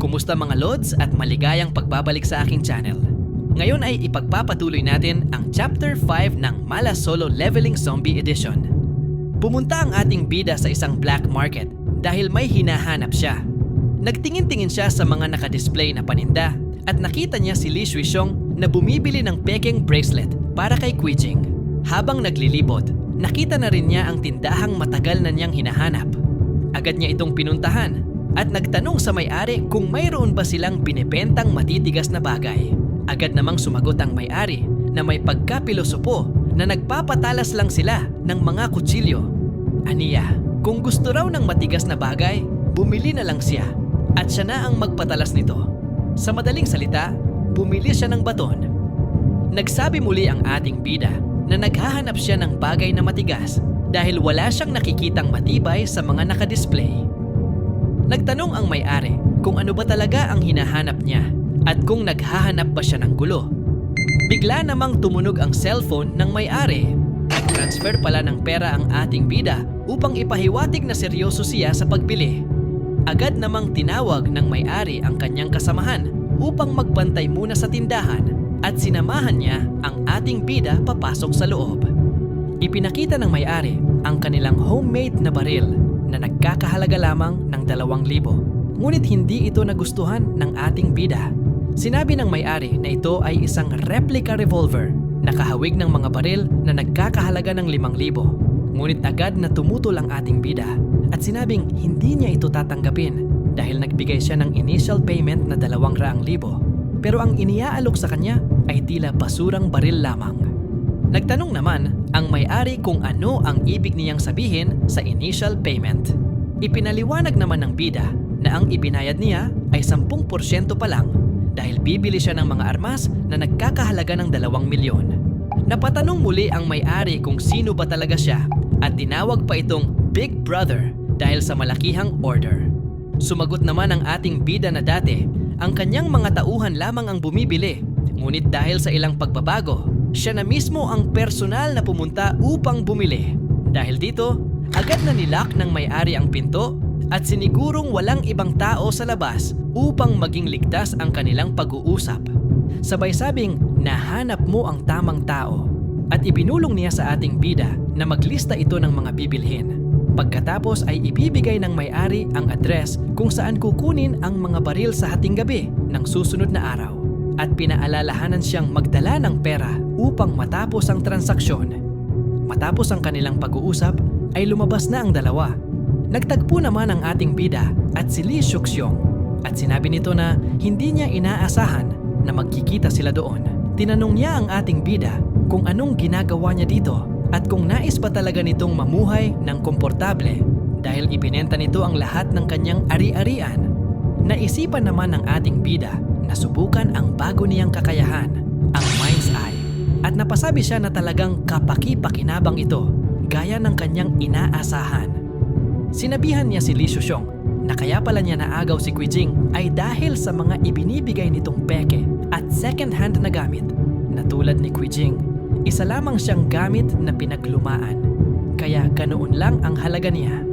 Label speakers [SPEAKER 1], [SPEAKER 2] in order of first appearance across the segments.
[SPEAKER 1] Kumusta mga Lods at maligayang pagbabalik sa aking channel. Ngayon ay ipagpapatuloy natin ang Chapter 5 ng Mala Solo Leveling Zombie Edition. Pumunta ang ating bida sa isang black market dahil may hinahanap siya. Nagtingin-tingin siya sa mga nakadisplay na paninda at nakita niya si Li Shuixiong na bumibili ng peking bracelet para kay Qijing. Habang naglilibot, nakita na rin niya ang tindahang matagal na niyang hinahanap. Agad niya itong pinuntahan at nagtanong sa may-ari kung mayroon ba silang binebentang matitigas na bagay. Agad namang sumagot ang may-ari na may pagkapilosopo na nagpapatalas lang sila ng mga kutsilyo. Aniya, kung gusto raw ng matigas na bagay, bumili na lang siya at siya na ang magpatalas nito. Sa madaling salita, bumili siya ng baton. Nagsabi muli ang ating bida na naghahanap siya ng bagay na matigas dahil wala siyang nakikitang matibay sa mga nakadisplay. Nagtanong ang may-ari kung ano ba talaga ang hinahanap niya at kung naghahanap ba siya ng gulo. Bigla namang tumunog ang cellphone ng may-ari. Nag-transfer pala ng pera ang ating bida upang ipahiwatig na seryoso siya sa pagbili. Agad namang tinawag ng may-ari ang kanyang kasamahan upang magbantay muna sa tindahan at sinamahan niya ang ating bida papasok sa loob. Ipinakita ng may-ari ang kanilang homemade na baril na nagkakahalaga lamang ng 2,000. Ngunit hindi ito nagustuhan ng ating bida. Sinabi ng may-ari na ito ay isang replica revolver na kahawig ng mga baril na nagkakahalaga ng 5,000. Ngunit agad na tumutol ang ating bida at sinabing hindi niya ito tatanggapin dahil nagbigay siya ng initial payment na 200,000. Pero ang iniaalok sa kanya ay tila basurang baril lamang. Nagtanong naman ang may-ari kung ano ang ibig niyang sabihin sa initial payment. Ipinaliwanag naman ng bida na ang ibinayad niya ay 10% pa lang dahil bibili siya ng mga armas na nagkakahalaga ng 2,000,000. Napatanong muli ang may-ari kung sino ba talaga siya at tinawag pa itong Big Brother dahil sa malakihang order. Sumagot naman ang ating bida na dati ang kanyang mga tauhan lamang ang bumibili, ngunit dahil sa ilang pagbabago, siya na mismo ang personal na pumunta upang bumili. Dahil dito, agad na nilock ng may-ari ang pinto at sinigurong walang ibang tao sa labas upang maging ligtas ang kanilang pag-uusap. Sabay sabing, nahanap mo ang tamang tao at ibinulong niya sa ating bida na maglista ito ng mga bibilhin. Pagkatapos ay ibibigay ng may-ari ang address kung saan kukunin ang mga baril sa hating gabi ng susunod na araw. At pinaalalahanan siyang magdala ng pera upang matapos ang transaksyon. Matapos ang kanilang pag-uusap ay lumabas na ang dalawa. Nagtagpo naman ang ating bida at si Li Shuixiong at sinabi nito na hindi niya inaasahan na magkikita sila doon. Tinanong niya ang ating bida kung anong ginagawa niya dito at kung nais ba talaga nitong mamuhay ng komportable dahil ibinenta nito ang lahat ng kanyang ari-arian. Naisipan naman ng ating bida na subukan ang bago niyang kakayahan, ang Mind's Eye. At napasabi siya na talagang kapaki-pakinabang ito, gaya ng kanyang inaasahan. Sinabihan niya si Li Shuixiong na kaya pala niya naagaw si Qijing ay dahil sa mga ibinibigay nitong peke at second-hand na gamit. Na tulad ni Qijing, isa lamang siyang gamit na pinaglumaan, kaya ganoon lang ang halaga niya.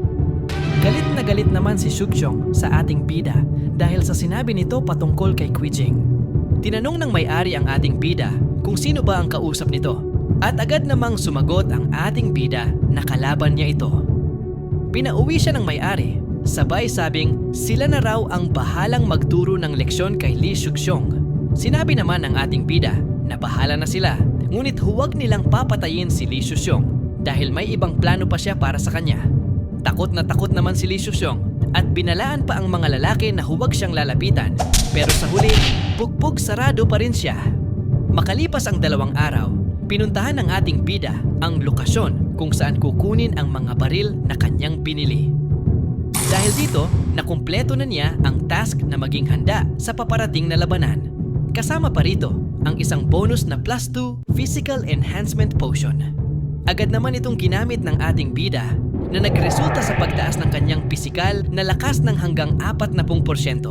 [SPEAKER 1] Galit naman si Shuixiong sa ating bida dahil sa sinabi nito patungkol kay Qijing. Tinanong ng may-ari ang ating bida kung sino ba ang kausap nito at agad namang sumagot ang ating bida na kalaban niya ito. Pinauwi siya ng may-ari, sabay sabing sila na raw ang bahalang magturo ng leksyon kay Li Shuixiong. Sinabi naman ng ating bida na bahala na sila, ngunit huwag nilang papatayin si Li Shuixiong dahil may ibang plano pa siya para sa kanya. Takot naman si Li Shuixiong at binalaan pa ang mga lalaki na huwag siyang lalapitan, pero sa huli, pugpug sarado pa rin siya. Makalipas ang 2 araw, pinuntahan ng ating bida ang lokasyon kung saan kukunin ang mga baril na kanyang binili. Dahil dito, nakumpleto na niya ang task na maging handa sa paparating na labanan. Kasama pa rito ang isang bonus na +2 Physical Enhancement Potion. Agad naman itong ginamit ng ating bida na nagresulta sa pagtaas ng kanyang pisikal na lakas ng hanggang 40%.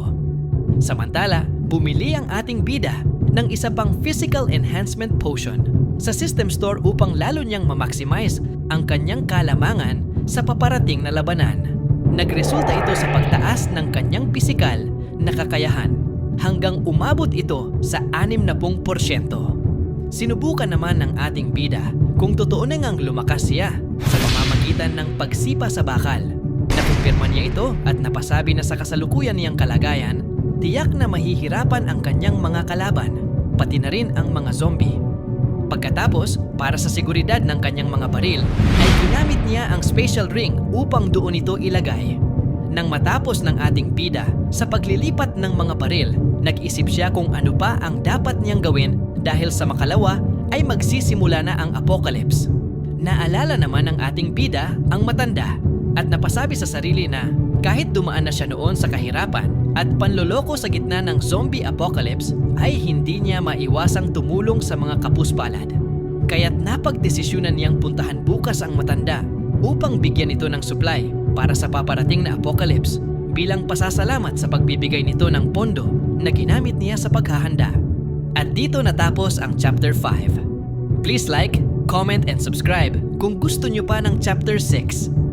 [SPEAKER 1] Samantala, bumili ang ating bida ng isa pang Physical Enhancement Potion sa system store upang lalo niyang ma-maximize ang kanyang kalamangan sa paparating na labanan. Nagresulta ito sa pagtaas ng kanyang pisikal na kakayahan hanggang umabot ito sa 60%. Sinubukan naman ng ating bida kung totoo na ngang lumakas siya sa pamamagitan ng pagsipa sa bakal. Nakumpirma niya ito at napasabi na sa kasalukuyan niyang kalagayan, tiyak na mahihirapan ang kanyang mga kalaban, pati na rin ang mga zombie. Pagkatapos, para sa seguridad ng kanyang mga baril, ay ginamit niya ang special ring upang doon ito ilagay. Nang matapos ng ating bida sa paglilipat ng mga baril, nag-isip siya kung ano pa ang dapat niyang gawin dahil sa makalawa ay magsisimula na ang apocalypse. Naalala naman ng ating bida ang matanda at napasabi sa sarili na kahit dumaan na siya noon sa kahirapan at panloloko sa gitna ng zombie apocalypse ay hindi niya maiwasang tumulong sa mga kapuspalad. Kaya't napagdesisyonan niyang puntahan bukas ang matanda upang bigyan ito ng supply para sa paparating na apocalypse bilang pasasalamat sa pagbibigay nito ng pondo na ginamit niya sa paghahanda. At dito natapos ang Chapter 5. Please like, comment and subscribe kung gusto nyo pa ng Chapter 6.